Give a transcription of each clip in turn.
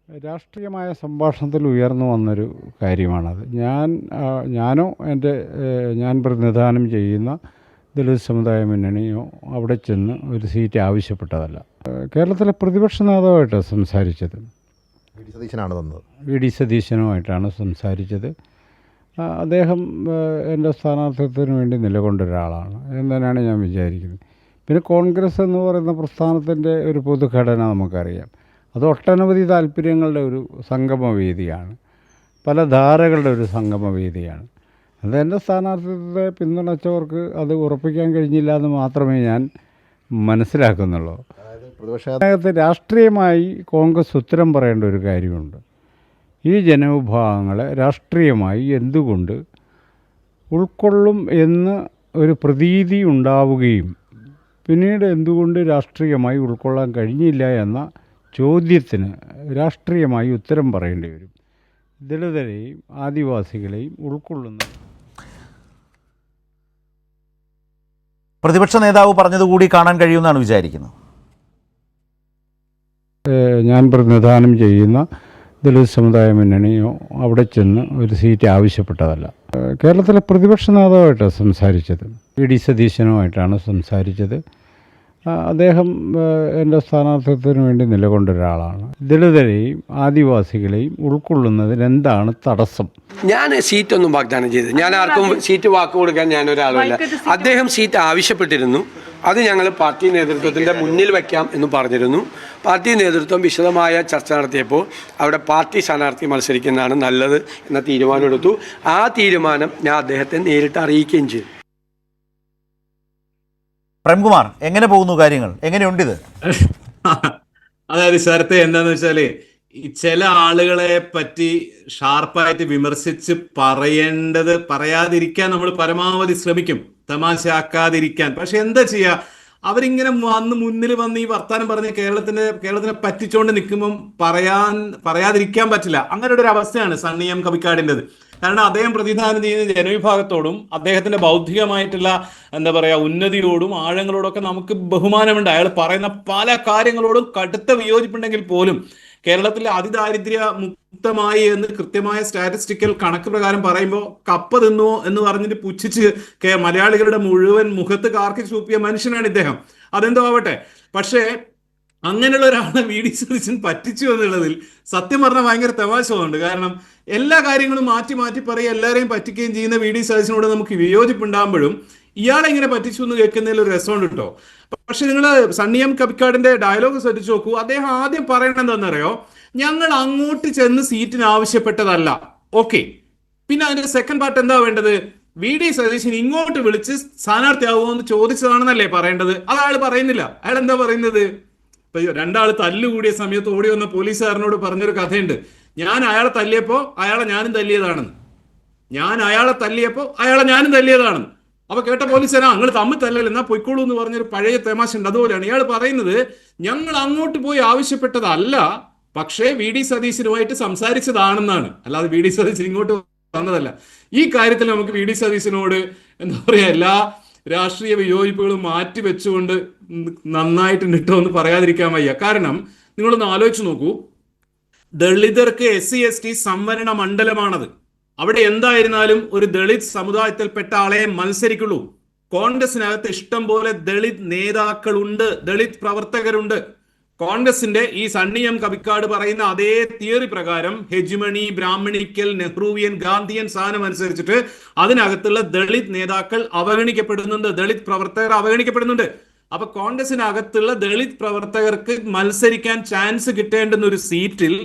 രാഷ്ട്രീയമായ സംഭാഷണത്തിൽ ഉയർന്നു വന്നൊരു കാര്യമാണത്. ഞാനോ ഞാൻ പ്രതിനിധാനം ചെയ്യുന്ന ദളിത് സമുദായ മുന്നണിയോ അവിടെ ചെന്ന് ഒരു സീറ്റ് ആവശ്യപ്പെട്ടതല്ല. കേരളത്തിലെ പ്രതിപക്ഷ നേതാവായിട്ടാണ് സംസാരിച്ചത്. വി ഡി സതീശനുമായിട്ടാണ് സംസാരിച്ചത്. അദ്ദേഹം എൻ്റെ സ്ഥാനാർത്ഥിത്വത്തിന് വേണ്ടി നിലകൊണ്ട ഒരാളാണ് എന്ന് ഞാൻ വിചാരിക്കുന്നത്. പിന്നെ കോൺഗ്രസ് എന്ന് പറയുന്ന പ്രസ്ഥാനത്തിൻ്റെ ഒരു പൊതുഘടന നമുക്കറിയാം. അത് ഒട്ടനവധി താല്പര്യങ്ങളുടെ ഒരു സംഗമവേദിയാണ്, പല ധാരകളുടെ ഒരു സംഗമവേദിയാണ്. അത് എൻ്റെ സ്ഥാനാർത്ഥിത്വത്തെ പിന്തുണച്ചവർക്ക് അത് ഉറപ്പിക്കാൻ കഴിഞ്ഞില്ല എന്ന് മാത്രമേ ഞാൻ മനസ്സിലാക്കുന്നുള്ളൂ. അതിനകത്ത് രാഷ്ട്രീയമായി കോൺഗ്രസ് ഉത്തരം പറയേണ്ട ഒരു കാര്യമുണ്ട്. ഈ ജനവിഭാഗങ്ങളെ രാഷ്ട്രീയമായി എന്തുകൊണ്ട് ഉൾക്കൊള്ളും എന്ന് ഒരു പ്രതീതി ഉണ്ടാവുകയും പിന്നീട് എന്തുകൊണ്ട് രാഷ്ട്രീയമായി ഉൾക്കൊള്ളാൻ കഴിഞ്ഞില്ല എന്ന ചോദ്യത്തിന് രാഷ്ട്രീയമായി ഉത്തരം പറയേണ്ടി വരും. ദളിതരെയും ആദിവാസികളെയും ഉൾക്കൊള്ളുന്ന പ്രതിപക്ഷ നേതാവ് പറഞ്ഞതുകൂടി കാണാൻ കഴിയുമെന്നാണ് വിചാരിക്കുന്നത്. ഞാൻ പ്രതിനിധാനം ചെയ്യുന്ന ദളിത് സമുദായ മുന്നണിയോ അവിടെ ചെന്ന് ഒരു സീറ്റ് ആവശ്യപ്പെട്ടതല്ല. കേരളത്തിലെ പ്രതിപക്ഷ നേതാവായിട്ടാണ് സംസാരിച്ചത്. വി ഡി സതീശനുമായിട്ടാണ് സംസാരിച്ചത്. അദ്ദേഹം എൻ്റെ സ്ഥാനാർത്ഥിത്വത്തിന് വേണ്ടി നിലകൊണ്ട ഒരാളാണ്. ദളിതരെയും ആദിവാസികളെയും ഉൾക്കൊള്ളുന്നതിന് എന്താണ് തടസ്സം? ഞാൻ സീറ്റൊന്നും വാഗ്ദാനം ചെയ്തത്, ഞാൻ ആർക്കും സീറ്റ് വാക്ക് കൊടുക്കാൻ ഞാനൊരാളുമില്ല. അദ്ദേഹം സീറ്റ് ആവശ്യപ്പെട്ടിരുന്നു. അത് ഞങ്ങൾ പാർട്ടി നേതൃത്വത്തിൻ്റെ മുന്നിൽ വയ്ക്കാം എന്ന് പറഞ്ഞിരുന്നു. പാർട്ടി നേതൃത്വം വിശദമായ ചർച്ച നടത്തിയപ്പോൾ അവിടെ പാർട്ടി സ്ഥാനാർത്ഥി മത്സരിക്കുന്നതാണ് നല്ലത് എന്ന തീരുമാനമെടുത്തു. ആ തീരുമാനം ഞാൻ അദ്ദേഹത്തെ നേരിട്ട് അറിയിക്കുകയും ചെയ്തു. പ്രേംകുമാർ, എങ്ങനെ പോകുന്നു കാര്യങ്ങൾ? എങ്ങനെയുണ്ടിത്? അതായത് ശരത്തെ എന്താന്ന് വെച്ചാല്, ഈ ചില ആളുകളെ പറ്റി ഷാർപ്പായിട്ട് വിമർശിച്ച് പറയാതിരിക്കാൻ നമ്മൾ പരമാവധി ശ്രമിക്കും, തമാശയാക്കാതിരിക്കാൻ. പക്ഷെ എന്താ ചെയ്യാ, അവരിങ്ങനെ മുന്നിൽ വന്ന് ഈ വർത്താനം പറഞ്ഞ് കേരളത്തിനെ പറ്റിച്ചോണ്ട് നിൽക്കുമ്പം പറയാതിരിക്കാൻ പറ്റില്ല. അങ്ങനെ ഒരു അവസ്ഥയാണ് സണ്ണി എം കവിക്കാടിൻ്റെത്. കാരണം അദ്ദേഹം പ്രതിനിധാനം ചെയ്യുന്ന ജനവിഭാഗത്തോടും അദ്ദേഹത്തിന്റെ ബൗദ്ധികമായിട്ടുള്ള എന്താ പറയുക ഉന്നതിയോടും ആഴങ്ങളോടും ഒക്കെ നമുക്ക് ബഹുമാനമുണ്ട്. അയാൾ പറയുന്ന പല കാര്യങ്ങളോടും കടുത്ത വിയോജിപ്പുണ്ടെങ്കിൽ പോലും കേരളത്തിലെ അതിദാരിദ്ര്യ മുക്തമായി എന്ന് കൃത്യമായ സ്റ്റാറ്റിസ്റ്റിക്കൽ കണക്ക് പ്രകാരം പറയുമ്പോൾ കപ്പ തിന്നോ എന്ന് പറഞ്ഞിട്ട് പുച്ഛിച്ച് മലയാളികളുടെ മുഴുവൻ മുഖത്ത് കാർക്കി ചൂപ്പിയ മനുഷ്യനാണ് ഇദ്ദേഹം. അതെന്തോ ആവട്ടെ. പക്ഷേ അങ്ങനെയുള്ള ഒരാളെ വി ഡി സതീശൻ പറ്റിച്ചു എന്നുള്ളതിൽ സത്യം പറഞ്ഞാൽ ഭയങ്കര തമാശമുണ്ട്. കാരണം എല്ലാ കാര്യങ്ങളും മാറ്റി പറയുക, എല്ലാവരെയും പറ്റിക്കുകയും ചെയ്യുന്ന വി ഡി സതീശനോട് നമുക്ക് വിയോജിപ്പുണ്ടാകുമ്പോഴും ഇയാളെ ഇങ്ങനെ പറ്റിച്ചു എന്ന് കേൾക്കുന്നതിൽ ഒരു രസമുണ്ട് കേട്ടോ. പക്ഷെ നിങ്ങൾ സണ്ണി എം കവിക്കാടിന്റെ ഡയലോഗ് ശ്രദ്ധിച്ചു നോക്കൂ. അദ്ദേഹം ആദ്യം പറയണത് എന്താണെന്നറിയോ? ഞങ്ങൾ അങ്ങോട്ട് ചെന്ന് സീറ്റിന് ആവശ്യപ്പെട്ടതല്ല. ഓക്കെ, പിന്നെ അതിന്റെ സെക്കൻഡ് പാർട്ട് എന്താ വേണ്ടത്? വി ഡി സതീശൻ ഇങ്ങോട്ട് വിളിച്ച് സ്ഥാനാർത്ഥിയാവുമോ എന്ന് ചോദിച്ചതാണെന്നല്ലേ പറയേണ്ടത്. അത് അയാൾ പറയുന്നില്ല. അയാൾ എന്താ പറയുന്നത്? ഇപ്പൊ രണ്ടാൾ തല്ലുകൂടിയ സമയത്ത് ഓടി വന്ന പോലീസുകാരനോട് പറഞ്ഞൊരു കഥയുണ്ട്. ഞാൻ അയാളെ തല്ലിയപ്പോ ഞാനും തല്ലിയതാണെന്ന്. ഞാനും തല്ലിയതാണെന്ന്. അപ്പൊ കേട്ട പോലീസുകാരാ നിങ്ങൾ തമ്മിൽ തല്ലല്ല, എന്നാ പൊയ്ക്കോളൂ എന്ന് പറഞ്ഞൊരു പഴയ തമാശ ഉണ്ട്. അതുപോലെയാണ് ഇയാൾ പറയുന്നത്, ഞങ്ങൾ അങ്ങോട്ട് പോയി ആവശ്യപ്പെട്ടതല്ല, പക്ഷേ വി ഡി സതീശനുമായിട്ട് സംസാരിച്ചതാണെന്നാണ്. അല്ലാതെ വി ഡി സതീശൻ ഇങ്ങോട്ട് വന്നതല്ല. ഈ കാര്യത്തിൽ നമുക്ക് വി ഡി സതീശനോട് എന്താ പറയാ, എല്ലാ രാഷ്ട്രീയ വിയോജിപ്പുകളും മാറ്റി വെച്ചുകൊണ്ട് നന്നായിട്ടുണ്ട് കേട്ടോ എന്ന് പറയാതിരിക്കാൻ വയ്യ. കാരണം നിങ്ങളൊന്ന് ആലോചിച്ച് നോക്കൂ, ദളിതർക്ക് SC/ST സംവരണ മണ്ഡലമാണത്. അവിടെ എന്തായിരുന്നാലും ഒരു ദളിത് സമുദായത്തിൽപ്പെട്ട ആളെ മത്സരിക്കുള്ളൂ. കോൺഗ്രസിനകത്ത് ഇഷ്ടം പോലെ ദളിത് നേതാക്കളുണ്ട്, ദളിത് പ്രവർത്തകരുണ്ട്. കോൺഗ്രസിന്റെ ഈ സണ്ണി എം കവിക്കാട് പറയുന്ന അതേ തിയറി പ്രകാരം ഹെജിമണി, ബ്രാഹ്മണിക്കൽ, നെഹ്റുവിയൻ, ഗാന്ധിയൻ സാധനം അനുസരിച്ചിട്ട് അതിനകത്തുള്ള ദളിത് നേതാക്കൾ അവഗണിക്കപ്പെടുന്നുണ്ട്, ദളിത് പ്രവർത്തകർ അവഗണിക്കപ്പെടുന്നുണ്ട്. അപ്പൊ കോൺഗ്രസിനകത്തുള്ള ദളിത് പ്രവർത്തകർക്ക് മത്സരിക്കാൻ ചാൻസ് കിട്ടേണ്ടുന്ന ഒരു സീറ്റിൽ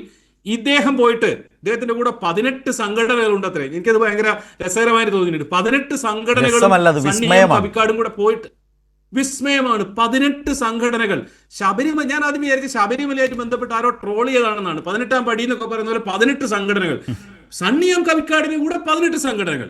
ഇദ്ദേഹം പോയിട്ട്, ഇദ്ദേഹത്തിന്റെ കൂടെ 18 സംഘടനകളുണ്ട് അത്രേ. എനിക്കത് ഭയങ്കര രസകരമായിട്ട് തോന്നിയിട്ടുണ്ട്. 18 സംഘടനകളും കവിക്കാടും കൂടെ പോയിട്ട് വിസ്മയമാണ്. 18 സംഘടനകൾ. ശബരിമല, ഞാൻ ആദ്യം വിചാരിച്ച ശബരിമലയായിട്ട് ബന്ധപ്പെട്ട് ആരോ ട്രോൾ ചെയ്തതാണെന്നാണ്. 18-ാം പടി എന്നൊക്കെ പറയുന്ന പോലെ 18 സംഘടനകൾ. സണ്ണി എം കവിക്കാടിന് കൂടെ 18 സംഘടനകൾ.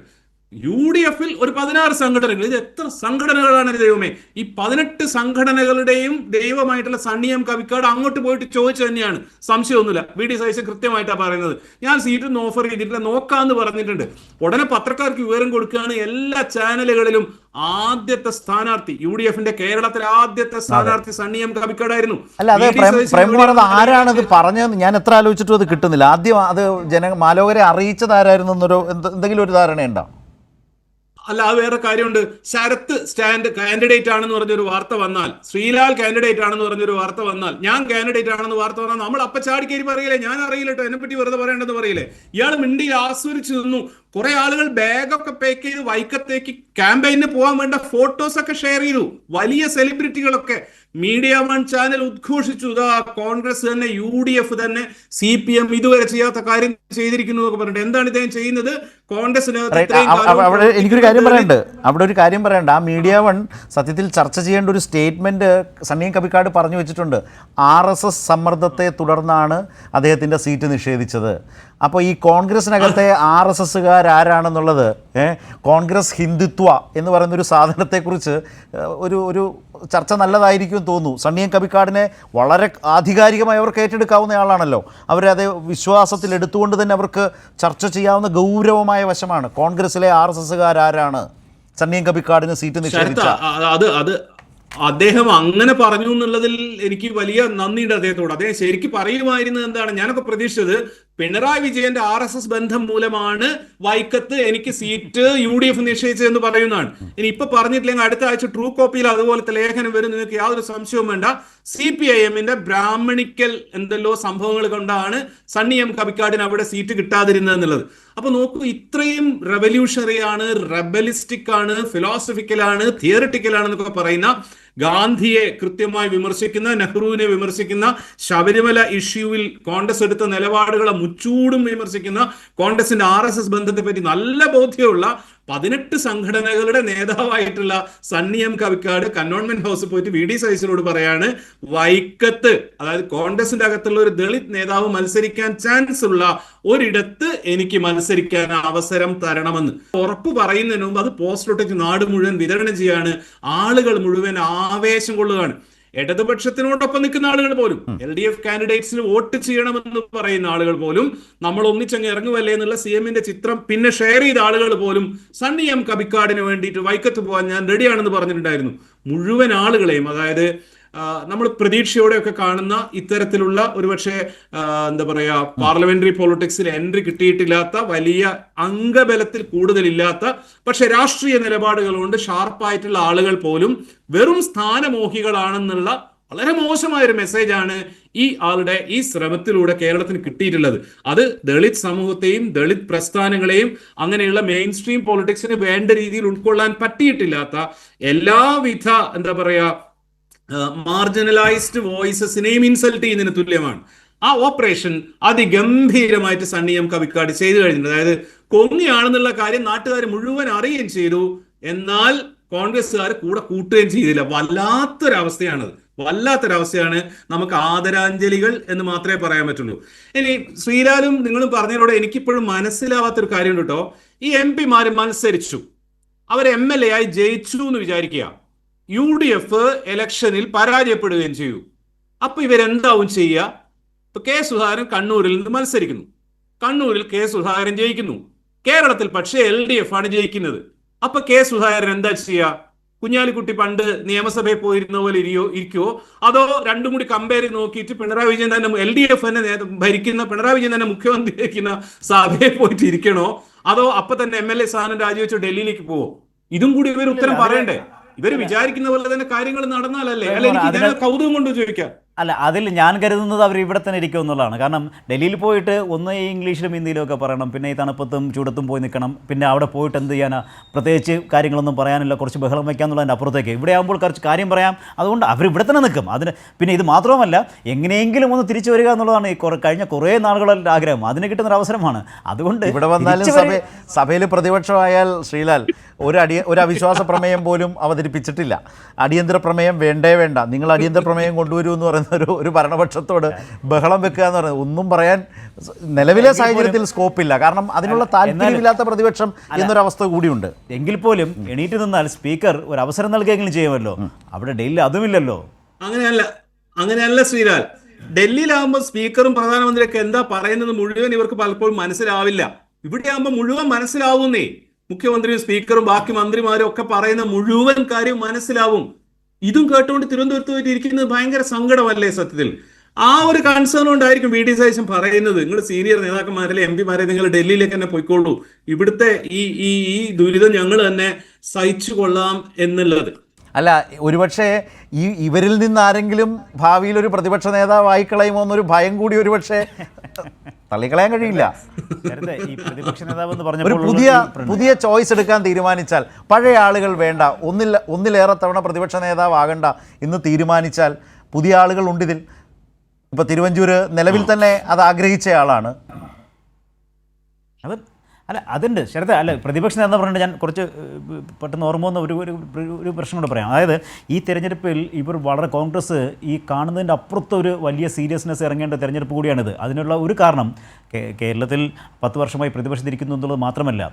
UDF ഒരു 16 സംഘടനകൾ. ഇത് എത്ര സംഘടനകളാണ് ദൈവമേ? ഈ 18 സംഘടനകളുടെയും ദൈവമായിട്ടുള്ള സണ്ണി എം കവിക്കാട് അങ്ങോട്ട് പോയിട്ട് ചോദിച്ചു തന്നെയാണ്, സംശയമൊന്നുമില്ല. VD സതീശൻ കൃത്യമായിട്ടാണ് പറയുന്നത്. ഞാൻ സീറ്റൊന്നും ഓഫർ ചെയ്തിട്ടില്ല, നോക്കാന്ന് പറഞ്ഞിട്ടുണ്ട്. ഉടനെ പത്രക്കാർക്ക് വിവരം കൊടുക്കുകയാണ്. എല്ലാ ചാനലുകളിലും ആദ്യത്തെ സ്ഥാനാർത്ഥി, UDFന്റെ കേരളത്തിലെ ആദ്യത്തെ സ്ഥാനാർത്ഥി സണ്ണി എം കവിക്കാടായിരുന്നു. അല്ല, അത് പ്രേംകുമാർ അത് ആരാണത് പറഞ്ഞത്? ഞാൻ എത്ര ആലോചിച്ചിട്ടും അത് കിട്ടുന്നില്ല. ആദ്യം അത് മാലോകരെ അറിയിച്ചത് ആരായിരുന്നു എന്നൊരു എന്തെങ്കിലും ഒരു ധാരണയുണ്ടോ? അല്ല, അത് വേറെ കാര്യമുണ്ട്. ശരത്ത് കാൻഡിഡേറ്റ് ആണെന്ന് പറഞ്ഞൊരു വാർത്ത വന്നാൽ, ശ്രീലാൽ കാൻഡിഡേറ്റ് ആണെന്ന് പറഞ്ഞൊരു വാർത്ത വന്നാൽ, ഞാൻ കാൻഡിഡേറ്റ് ആണെന്ന് വാർത്ത വന്നാൽ നമ്മൾ അപ്പ ചാടിക്കേരി പറയില്ലേ, ഞാൻ അറിയില്ല കേട്ടോ, എന്നെ പറ്റി വെറുതെ പറയേണ്ടത് പറയില്ലേ? ഇയാൾ മിണ്ടിയിൽ ആസ്വദിച്ചു നിന്നു. കുറെ ആളുകൾ ബാഗൊക്കെ പാക്ക് ചെയ്ത് വൈക്കത്തേക്ക് ക്യാമ്പയിന് പോകാൻ വേണ്ട ഫോട്ടോസ് ഒക്കെ ഷെയർ ചെയ്തു. വലിയ സെലിബ്രിറ്റികളൊക്കെ മീഡിയ വൺ ചാനൽ ഉദ്ഘോഷിച്ചു, ഇതാ കോൺഗ്രസ് തന്നെ, UDF തന്നെ, CPM ഇതുവരെ ചെയ്യാത്ത കാര്യം ചെയ്തിരിക്കുന്നു എന്നൊക്കെ പറഞ്ഞിട്ട്. എന്താണ് ഇദ്ദേഹം ചെയ്യുന്നത്? എനിക്കൊരു കാര്യം പറയണ്ട്, അവിടെ ഒരു കാര്യം പറയണ്ട. ആ മീഡിയ വൺ സത്യത്തിൽ ചർച്ച ചെയ്യേണ്ട ഒരു സ്റ്റേറ്റ്മെന്റ് സണ്ണി കവിക്കാട് പറഞ്ഞു വെച്ചിട്ടുണ്ട്. RSS സമ്മർദ്ദത്തെ തുടർന്നാണ് അദ്ദേഹത്തിന്റെ സീറ്റ് നിഷേധിച്ചത്. അപ്പോൾ ഈ കോൺഗ്രസിനകത്തെ RSSകാരാരാണെന്നുള്ളത്, കോൺഗ്രസ് ഹിന്ദുത്വ എന്ന് പറയുന്നൊരു സാധനത്തെക്കുറിച്ച് ഒരു ചർച്ച നല്ലതായിരിക്കും തോന്നുന്നു. സണ്ണി എം കവിക്കാടിനെ വളരെ ആധികാരികമായി അവർക്ക് ഏറ്റെടുക്കാവുന്ന ആളാണല്ലോ. അവരത് വിശ്വാസത്തിൽ എടുത്തുകൊണ്ട് തന്നെ അവർക്ക് ചർച്ച ചെയ്യാവുന്ന ഗൗരവമായ വശമാണ്. കോൺഗ്രസിലെ RSSകാരാരാണ് സണ്ണി എം കവിക്കാടിന് സീറ്റ് നിഷേധിച്ച? അദ്ദേഹം അങ്ങനെ പറഞ്ഞു എന്നുള്ളതിൽ എനിക്ക് വലിയ നന്ദിയുണ്ട് അദ്ദേഹത്തോട്. അദ്ദേഹം ശരിക്കും പറയുമായിരുന്നത് എന്താണ്, ഞാനൊക്കെ പ്രതീക്ഷിച്ചത് പിണറായി വിജയന്റെ RSS ബന്ധം മൂലമാണ് വൈക്കത്ത് എനിക്ക് സീറ്റ് UDF നിശ്ചയിച്ചതെന്ന് പറയുന്നതാണ്. ഇനി ഇപ്പൊ പറഞ്ഞിട്ടില്ലെങ്കിൽ അടുത്ത ആഴ്ച ട്രൂ കോപ്പിയിൽ അതുപോലത്തെ ലേഖനം വരും, നിങ്ങൾക്ക് യാതൊരു സംശയവും വേണ്ട. CPIMന്റെ ബ്രാഹ്മണിക്കൽ എന്തെല്ലോ സംഭവങ്ങൾ കൊണ്ടാണ് സണ്ണി എം കവിക്കാടിന് അവിടെ സീറ്റ് കിട്ടാതിരുന്നത് എന്നുള്ളത്. അപ്പൊ നോക്കൂ, ഇത്രയും റെവല്യൂഷണറി ആണ്, റെബലിസ്റ്റിക് ആണ്, ഫിലോസഫിക്കലാണ്, തിയറിറ്റിക്കലാണ് എന്നൊക്കെ പറയുന്ന, ഗാന്ധിയെ കൃത്യമായി വിമർശിക്കുന്ന, നെഹ്റുവിനെ വിമർശിക്കുന്ന, ശബരിമല ഇഷ്യൂവിൽ കോൺഗ്രസ് എടുത്ത നിലപാടുകളെ മുച്ചൂടും വിമർശിക്കുന്ന, കോൺഗ്രസിന്റെ RSS ബന്ധത്തെ പറ്റി നല്ല ബോധ്യമുള്ള 18 സംഘടനകളുടെ നേതാവായിട്ടുള്ള സണ്ണി എം കവിക്കാട് കന്റോൺമെന്റ് ഹൗസിൽ പോയിട്ട് VD സതീശനോട് പറയാണ്, വൈക്കത്ത്, അതായത് കോൺഗ്രസിന്റെ അകത്തുള്ള ഒരു ദളിത് നേതാവ് മത്സരിക്കാൻ ചാൻസ് ഉള്ള ഒരിടത്ത് എനിക്ക് മത്സരിക്കാൻ അവസരം തരണമെന്ന് ഉറപ്പ് പറയുന്നതിന് മുമ്പ് അത് പോസ്റ്ററൊട്ടിച്ച് നാട് മുഴുവൻ വിതരണം ചെയ്യാണ്. ആളുകൾ മുഴുവൻ ആവേശം കൊള്ളുകയാണ്. ഇടതുപക്ഷത്തിനോടൊപ്പം നിൽക്കുന്ന ആളുകൾ പോലും, LDF കാൻഡിഡേറ്റ്സിന് വോട്ട് ചെയ്യണമെന്ന് പറയുന്ന ആളുകൾ പോലും, നമ്മൾ ഒന്നിച്ചങ്ങ് ഇറങ്ങുമല്ലേ എന്നുള്ള CMന്റെ ചിത്രം പിന്നെ ഷെയർ ചെയ്ത ആളുകൾ പോലും സണ്ണി എം കവിക്കാടിന് വേണ്ടിയിട്ട് വൈക്കത്ത് പോകാൻ ഞാൻ റെഡിയാണെന്ന് പറഞ്ഞിട്ടുണ്ടായിരുന്നു. മുഴുവൻ ആളുകളെയും, അതായത് നമ്മൾ പ്രതീക്ഷയോടെയൊക്കെ കാണുന്ന ഇത്തരത്തിലുള്ള ഒരുപക്ഷെ എന്താ പറയാ, പാർലമെന്ററി പൊളിറ്റിക്സിൽ എൻട്രി കിട്ടിയിട്ടില്ലാത്ത, വലിയ അംഗബലത്തിൽ കൂടുതലില്ലാത്ത, പക്ഷെ രാഷ്ട്രീയ നിലപാടുകൾ കൊണ്ട് ഷാർപ്പായിട്ടുള്ള ആളുകൾ പോലും വെറും സ്ഥാനമോഹികളാണെന്നുള്ള വളരെ മോശമായൊരു മെസ്സേജാണ് ഈ ആളുടെ ഈ ശ്രമത്തിലൂടെ കേരളത്തിന് കിട്ടിയിട്ടുള്ളത്. അത് ദളിത് സമൂഹത്തെയും ദളിത് പ്രസ്ഥാനങ്ങളെയും അങ്ങനെയുള്ള മെയിൻ സ്ട്രീം പൊളിറ്റിക്സിന് വേണ്ട രീതിയിൽ ഉൾക്കൊള്ളാൻ പറ്റിയിട്ടില്ലാത്ത എല്ലാവിധ എന്താ പറയാ മാർജിനലൈസ്ഡ് വോയിസസിനെയും ഇൻസൾട്ട് ചെയ്യുന്നതിന് തുല്യമാണ്. ആ ഓപ്പറേഷൻ അതിഗംഭീരമായിട്ട് സണ്ണി എം കവിക്കാട് ചെയ്തു കഴിഞ്ഞിട്ടുണ്ട്. അതായത് കൊങ്ങിയാണെന്നുള്ള കാര്യം നാട്ടുകാർ മുഴുവൻ അറിയുകയും ചെയ്തു, എന്നാൽ കോൺഗ്രസ്സുകാർ കൂടെ കൂട്ടുകയും ചെയ്തില്ല. വല്ലാത്തൊരവസ്ഥയാണ്. നമുക്ക് ആദരാഞ്ജലികൾ എന്ന് മാത്രമേ പറയാൻ പറ്റുള്ളൂ. ഇനി ശ്രീലാലും നിങ്ങളും പറഞ്ഞതിലൂടെ എനിക്കിപ്പോഴും മനസ്സിലാവാത്തൊരു കാര്യമുണ്ട് കേട്ടോ. ഈ MP മാര് മത്സരിച്ചു, അവർ MLA ആയി ജയിച്ചു എന്ന് വിചാരിക്കുക, UDF ഇലക്ഷനിൽ പരാജയപ്പെടുകയും ചെയ്തു. അപ്പൊ ഇവരെന്താവും ചെയ്യുക? ഇപ്പൊ K. സുധാകരൻ കണ്ണൂരിൽ നിന്ന് മത്സരിക്കുന്നു, കണ്ണൂരിൽ K. സുധാകരൻ ജയിക്കുന്നു. കേരളത്തിൽ പക്ഷേ LDF ആണ് ജയിക്കുന്നത്. അപ്പൊ K. സുധാകരൻ എന്താ ചെയ്യുക? കുഞ്ഞാലിക്കുട്ടി പണ്ട് നിയമസഭയിൽ പോയിരുന്ന പോലെ ഇരിക്കുവോ? അതോ രണ്ടും കൂടി കമ്പയർ ചെയ്ത് നോക്കിയിട്ട് പിണറായി വിജയൻ തന്നെ LDF തന്നെ ഭരിക്കുന്ന, പിണറായി വിജയൻ തന്നെ മുഖ്യമന്ത്രി ഭരിക്കുന്ന സഭയിൽ പോയിട്ട് ഇരിക്കണോ? അതോ അപ്പൊ തന്നെ MLA സ്ഥാനം രാജിവെച്ചോ ഡൽഹിയിലേക്ക് പോവോ? ഇതും കൂടി ഇവർ ഉത്തരം പറയണ്ടേ? ഇവര് വിചാരിക്കുന്ന പോലെ തന്നെ കാര്യങ്ങൾ നടന്നാലല്ലേ? അല്ല, എനിക്ക് കൗതുകം കൊണ്ട് ചോദിക്കാം. അല്ല, അതിൽ ഞാൻ കരുതുന്നത് അവർ ഇവിടെ തന്നെ ഇരിക്കും എന്നുള്ളതാണ്. കാരണം ഡൽഹിയിൽ പോയിട്ട് ഒന്ന് ഈ ഇംഗ്ലീഷിലും ഹിന്ദിയിലും ഒക്കെ പറയണം, പിന്നെ ഈ തണുപ്പത്തും ചൂടത്തും പോയി നിൽക്കണം, പിന്നെ അവിടെ പോയിട്ട് എന്ത് ചെയ്യാനാ, പ്രത്യേകിച്ച് കാര്യങ്ങളൊന്നും പറയാനില്ല, കുറച്ച് ബഹളം വയ്ക്കാന്നുള്ളതിൻ്റെ അപ്പുറത്തേക്ക് ഇവിടെ ആകുമ്പോൾ കുറച്ച് കാര്യം പറയാം. അതുകൊണ്ട് അവർ ഇവിടെ തന്നെ നിൽക്കും. അതിന് പിന്നെ ഇത് മാത്രമല്ല, എങ്ങനെയെങ്കിലും ഒന്ന് തിരിച്ചു വരിക എന്നുള്ളതാണ് ഈ കഴിഞ്ഞ കുറേ നാളുകളുടെ ആഗ്രഹം. അതിന് കിട്ടുന്നൊരു അവസരമാണ്. അതുകൊണ്ട് ഇവിടെ വന്നാലും സഭയിൽ പ്രതിപക്ഷമായാൽ ശ്രീലാൽ ഒരു അവിശ്വാസ പ്രമേയം പോലും അവതരിപ്പിച്ചിട്ടില്ല. അടിയന്തര പ്രമേയം വേണ്ട, നിങ്ങൾ അടിയന്തര പ്രമേയം കൊണ്ടുവരൂ എന്ന് പറയുന്നത് ഒരു ഭരണപക്ഷത്തോട് ബഹളം വെക്കുക എന്ന് പറയുന്നത് ഒന്നും പറയാൻ നിലവിലെ സാഹചര്യത്തിൽ സ്കോപ്പില്ല. കാരണം അതിനുള്ള താല്പര്യമില്ലാത്ത പ്രതിപക്ഷം എന്നൊരവസ്ഥ കൂടിയുണ്ട്. എങ്കിൽ പോലും എണീറ്റ് നിന്നാൽ സ്പീക്കർ ഒരു അവസരം നൽകുകയെങ്കിലും ചെയ്യുമല്ലോ. അവിടെ ഡൽഹിയിൽ അതുമില്ലല്ലോ. അങ്ങനെയല്ല ശ്രീലാൽ. ഡൽഹിയിലാകുമ്പോൾ സ്പീക്കറും പ്രധാനമന്ത്രിയൊക്കെ എന്താ പറയുന്നത് മുഴുവൻ ഇവർക്ക് പലപ്പോഴും മനസ്സിലാവില്ല. ഇവിടെ ആകുമ്പോൾ മുഴുവൻ മനസ്സിലാവുന്നേ. മുഖ്യമന്ത്രിയും സ്പീക്കറും ബാക്കി മന്ത്രിമാരും ഒക്കെ പറയുന്ന മുഴുവൻ കാര്യം മനസ്സിലാവും. ഇതും കേട്ടുകൊണ്ട് തിരുവനന്തപുരത്ത് പോയിട്ട് ഇരിക്കുന്നത് ഭയങ്കര സങ്കടമല്ലേ സത്യത്തിൽ? ആ ഒരു കൺസേൺ കൊണ്ടായിരിക്കും വി ഡി സതീശൻ പറയുന്നത്, നിങ്ങൾ സീനിയർ നേതാക്കന്മാരല്ലേ, എം പിമാരെ, നിങ്ങൾ ഡൽഹിയിലേക്ക് തന്നെ പോയിക്കോളൂ, ഇവിടുത്തെ ഈ ദുരിതം ഞങ്ങൾ തന്നെ സഹിച്ചു കൊള്ളാം എന്നുള്ളത്. അല്ല, ഒരുപക്ഷെ ഇവരിൽ നിന്ന് ആരെങ്കിലും ഭാവിയിൽ ഒരു പ്രതിപക്ഷ നേതാവായി കളയുമോ എന്നൊരു ഭയം കൂടി ഒരുപക്ഷെ തള്ളിക്കളയാൻ കഴിയില്ല. ഒരു പുതിയ ചോയ്സ് എടുക്കാൻ തീരുമാനിച്ചാൽ, പഴയ ആളുകൾ വേണ്ട, ഒന്നിലേറെ തവണ പ്രതിപക്ഷ നേതാവാകണ്ട എന്ന് തീരുമാനിച്ചാൽ പുതിയ ആളുകൾ ഉണ്ടിതിൽ. ഇപ്പോൾ തിരുവഞ്ചൂർ നിലവിൽ തന്നെ അത് ആഗ്രഹിച്ചയാളാണ്. അതുണ്ട് ശരത്. അല്ല, പ്രതിപക്ഷ നേതാവ് പറഞ്ഞിട്ട് ഞാൻ കുറച്ച് പെട്ടെന്ന് ഓർമ്മ വന്ന ഒരു പ്രശ്നം കൂടെ പറയാം. അതായത് ഈ തെരഞ്ഞെടുപ്പിൽ ഇവർ വളരെ കോൺഗ്രസ് ഈ കാണുന്നതിൻ്റെ അപ്പുറത്ത് ഒരു വലിയ സീരിയസ്നെസ് ഇറങ്ങേണ്ട തെരഞ്ഞെടുപ്പ് കൂടിയാണിത്. അതിനുള്ള ഒരു കാരണം കേരളത്തിൽ 10 വർഷമായി പ്രതിപക്ഷത്തിരിക്കുന്നു എന്നുള്ളത് മാത്രമല്ല,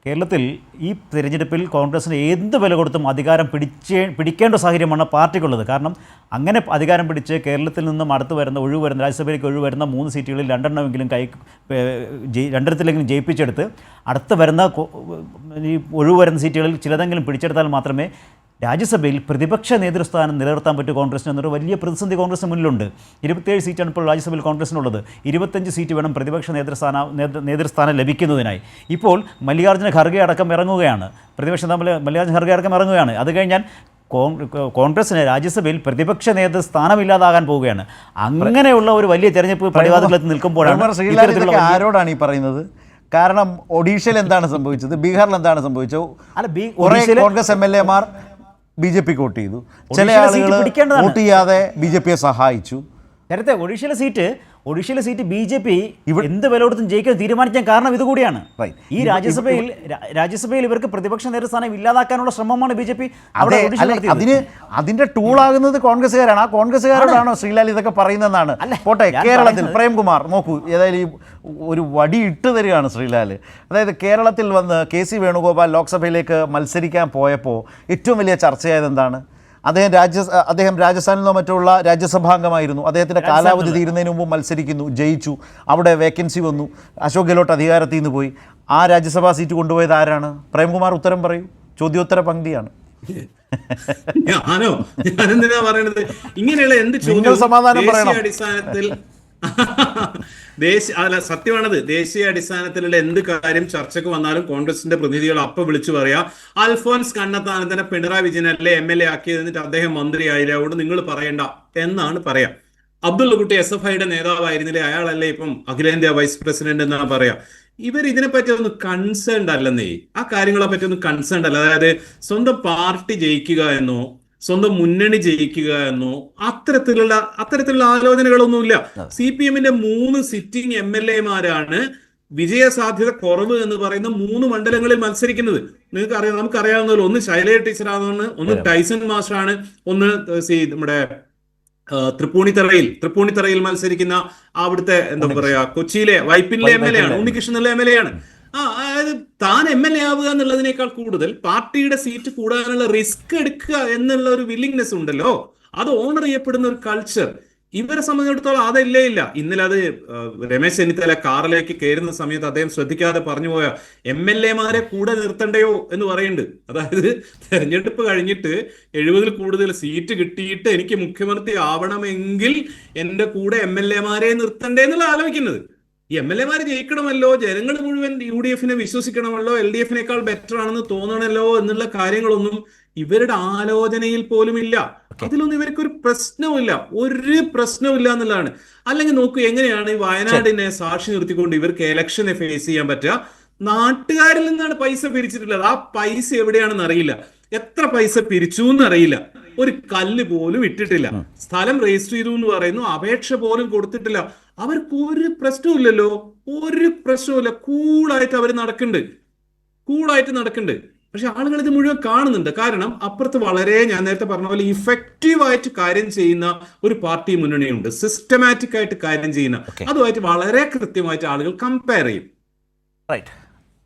കേരളത്തിൽ ഈ തിരഞ്ഞെടുപ്പിൽ കോൺഗ്രസിന് എന്ത് വില കൊടുത്തും അധികാരം പിടിക്കേണ്ട സാഹചര്യമാണ് പാർട്ടിക്കുള്ളത്. കാരണം അങ്ങനെ അധികാരം പിടിച്ച് കേരളത്തിൽ നിന്നും ഒഴിവ് വരുന്ന രാജ്യസഭയിലേക്ക് ഒഴിവ് വരുന്ന 3 സീറ്റുകളിൽ 2 രണ്ടിടത്തിലെങ്കിലും ജയിപ്പിച്ചെടുത്ത് അടുത്ത വരുന്ന ഈ ഒഴിവ് വരുന്ന സീറ്റുകളിൽ ചിലതെങ്കിലും പിടിച്ചെടുത്താൽ മാത്രമേ രാജ്യസഭയിൽ പ്രതിപക്ഷ നേതൃസ്ഥാനം നിലനിർത്താൻ പറ്റും കോൺഗ്രസിന് എന്നൊരു വലിയ പ്രതിസന്ധി കോൺഗ്രസിന് മുന്നിലുണ്ട്. 27 സീറ്റാണ് ഇപ്പോൾ രാജ്യസഭയിൽ കോൺഗ്രസിനുള്ളത്. 25 സീറ്റ് വേണം പ്രതിപക്ഷ നേതൃസ്ഥാനം ലഭിക്കുന്നതിനായി. ഇപ്പോൾ മല്ലികാർജ്ജുന ഖർഗെ അടക്കം ഇറങ്ങുകയാണ്, പ്രതിപക്ഷ മല്ലികാർജ്ജുന ഖർഗെ അടക്കം ഇറങ്ങുകയാണ്. അത് കഴിഞ്ഞാൽ കോൺഗ്രസിന് രാജ്യസഭയിൽ പ്രതിപക്ഷ നേതൃസ്ഥാനമില്ലാതാകാൻ പോവുകയാണ്. അങ്ങനെയുള്ള ഒരു വലിയ തെരഞ്ഞെടുപ്പ് പ്രതിവാദത്തിലെത്തി നിൽക്കുമ്പോഴാണ് ആരോടാണ് ഈ പറയുന്നത്? കാരണം ഒഡീഷയിൽ എന്താണ് സംഭവിച്ചത്, ബീഹാറിൽ എന്താണ് സംഭവിച്ചത്? കുറേ Congress MLA Mar BJP vote ചെയ്തു, ചില ആളുകൾ വോട്ട് ചെയ്യാതെ BJP സഹായിച്ചു. നേരത്തെ ഒഡീഷയിലെ സീറ്റ് BJP എന്ത് വില കൊടുത്തും ജയിക്കാൻ തീരുമാനിക്കാൻ കാരണം ഇതുകൂടിയാണ്. ഈ രാജ്യസഭയിൽ ഇവർക്ക് പ്രതിപക്ഷ നേതൃസ്ഥാനം ഇല്ലാതാക്കാനുള്ള ശ്രമമാണ് BJP അതിന്റെ ടൂളാകുന്നത് കോൺഗ്രസ്സുകാരാണ്. ആ കോൺഗ്രസ്സുകാരോടാണോ ശ്രീലാൽ ഇതൊക്കെ പറയുന്നതെന്നാണ്. പോട്ടെ, കേരളത്തിൽ പ്രേംകുമാർ നോക്കൂ, ഏതായാലും ഒരു വടി ഇട്ട് തരികയാണ് ശ്രീലാൽ. അതായത് കേരളത്തിൽ വന്ന് KC വേണുഗോപാൽ ലോക്സഭയിലേക്ക് മത്സരിക്കാൻ പോയപ്പോൾ ഏറ്റവും വലിയ ചർച്ചയായത് എന്താണ്? അദ്ദേഹം രാജസ്ഥാനിൽ നിന്നോ മറ്റുള്ള രാജ്യസഭാംഗമായിരുന്നു. അദ്ദേഹത്തിൻ്റെ കാലാവധി തീരുന്നതിന് മുമ്പ് മത്സരിക്കുന്നു, ജയിച്ചു, അവിടെ വേക്കൻസി വന്നു, അശോക് ഗെഹ്ലോട്ട് അധികാരത്തിൽ നിന്ന് പോയി. ആ രാജ്യസഭാ സീറ്റ് കൊണ്ടുപോയത് ആരാണ്? പ്രേംകുമാർ ഉത്തരം പറയൂ. ചോദ്യോത്തര പങ്ക്തിയാണ്. ഞാനെന്തിനാ പറയണത്? ഇങ്ങനെയുള്ള എന്ത് ചോദ്യം സമാധാനം പറയണം. അടിസ്ഥാനത്തിൽ സത്യമാണത്. ദേശീയ അടിസ്ഥാനത്തിലുള്ള എന്ത് കാര്യം ചർച്ചയ്ക്ക് വന്നാലും കോൺഗ്രസിന്റെ പ്രതിനിധികൾ അപ്പം വിളിച്ചു പറയാ, അൽഫോൻസ് കണ്ണത്താനത്തിനെ പിണറായി വിജയനല്ലേ MLA ആക്കിയത്, എന്നിട്ട് അദ്ദേഹം മന്ത്രിയായില്ല, അതുകൊണ്ട് നിങ്ങൾ പറയണ്ട എന്നാണ് പറയാ. അബ്ദുള്ള കുട്ടി SFIയുടെ നേതാവായിരുന്നില്ലേ, അയാളല്ലേ ഇപ്പം അഖിലേന്ത്യാ വൈസ് പ്രസിഡന്റ് എന്നാ പറയാ. ഇവർ ഇതിനെപ്പറ്റി ഒന്ന് കൺസേൺഡ് അല്ലെന്നേ, ആ കാര്യങ്ങളെ പറ്റി ഒന്നും കൺസേൺഡ് അല്ല. അതായത് സ്വന്തം പാർട്ടി ജയിക്കുക എന്നോ സ്വന്തം മുന്നണി ജയിക്കുക എന്നോ അത്തരത്തിലുള്ള ആലോചനകളൊന്നുമില്ല. CPM-ന്റെ 3 സിറ്റിംഗ് MLA-മാരാണ് വിജയ സാധ്യത കുറവ് എന്ന് പറയുന്ന 3 മണ്ഡലങ്ങളിൽ മത്സരിക്കുന്നത്. നമുക്കറിയാവുന്നല്ലോ, ഒന്ന് ശൈലജ ടീച്ചറാണ്, ഒന്ന് ടൈസൺ മാസ്റ്ററാണ്, ഒന്ന് നമ്മുടെ തൃപ്പൂണിത്തറയിൽ മത്സരിക്കുന്ന അവിടുത്തെ എന്താ പറയാ കൊച്ചിയിലെ വൈപ്പിനിലെ MLA ആണ്, ഉണ്ണികൃഷ്ണനിലെ MLA ആണ്. അതായത് താൻ MLA ആവുക എന്നുള്ളതിനേക്കാൾ കൂടുതൽ പാർട്ടിയുടെ സീറ്റ് കൂടാനുള്ള റിസ്ക് എടുക്കുക എന്നുള്ള ഒരു വില്ലിങ്നെസ് ഉണ്ടല്ലോ, അത് ഓണർ ചെയ്യപ്പെടുന്ന ഒരു കൾച്ചർ ഇവരെ സംബന്ധിച്ചിടത്തോളം അതല്ലേ ഇല്ല. ഇന്നലെ അത് രമേശ് ചെന്നിത്തല കാറിലേക്ക് കയറുന്ന സമയത്ത് അദ്ദേഹം ശ്രദ്ധിക്കാതെ പറഞ്ഞു പോയ MLA-മാരെ കൂടെ നിർത്തണ്ടയോ എന്ന് പറയുന്നുണ്ട്. അതായത് തെരഞ്ഞെടുപ്പ് കഴിഞ്ഞിട്ട് 70-ൽ കൂടുതൽ സീറ്റ് കിട്ടിയിട്ട് എനിക്ക് മുഖ്യമന്ത്രി ആവണമെങ്കിൽ എന്റെ കൂടെ MLA-മാരെ നിർത്തണ്ടേ എന്നുള്ള ആലോചിക്കുന്നത്. ഈ MLA-മാര് ജയിക്കണമല്ലോ, ജനങ്ങൾ മുഴുവൻ UDF-നെ വിശ്വസിക്കണമല്ലോ, LDF-നേക്കാൾ ബെറ്റർ ആണെന്ന് തോന്നണമല്ലോ എന്നുള്ള കാര്യങ്ങളൊന്നും ഇവരുടെ ആലോചനയിൽ പോലും ഇല്ല. അതിലൊന്നും ഇവർക്കൊരു പ്രശ്നമില്ല, ഒരു പ്രശ്നമില്ല എന്നുള്ളതാണ്. അല്ലെങ്കിൽ നോക്കൂ, എങ്ങനെയാണ് ഈ വയനാടിനെ സാക്ഷി നിർത്തിക്കൊണ്ട് ഇവർക്ക് ഇലക്ഷനെ ഫേസ് ചെയ്യാൻ പറ്റുക? നാട്ടുകാരിൽ നിന്നാണ് പൈസ പിരിച്ചിട്ടുള്ളത്. ആ പൈസ എവിടെയാണെന്ന് അറിയില്ല, എത്ര പൈസ പിരിച്ചു എന്നറിയില്ല, ഒരു കല്ല് പോലും ഇട്ടിട്ടില്ല, സ്ഥലം രജിസ്റ്റർ ചെയ്തു എന്ന് പറയുന്നു, അപേക്ഷ പോലും കൊടുത്തിട്ടില്ല. അവർക്ക് ഒരു പ്രശ്നമില്ലല്ലോ, ഒരു പ്രശ്നമില്ല. കൂളായിട്ട് അവർ നടക്കുന്നുണ്ട്. പക്ഷെ ആളുകൾ ഇത് മുഴുവൻ കാണുന്നുണ്ട്. കാരണം അപ്പുറത്ത് വളരെ, ഞാൻ നേരത്തെ പറഞ്ഞ പോലെ ഇഫക്റ്റീവായിട്ട് കാര്യം ചെയ്യുന്ന ഒരു പാർട്ടി മുന്നണിയുണ്ട്, സിസ്റ്റമാറ്റിക് ആയിട്ട് കാര്യം ചെയ്യുന്ന. അതുമായിട്ട് വളരെ കൃത്യമായിട്ട് ആളുകൾ കമ്പയർ ചെയ്യും. റൈറ്റ്.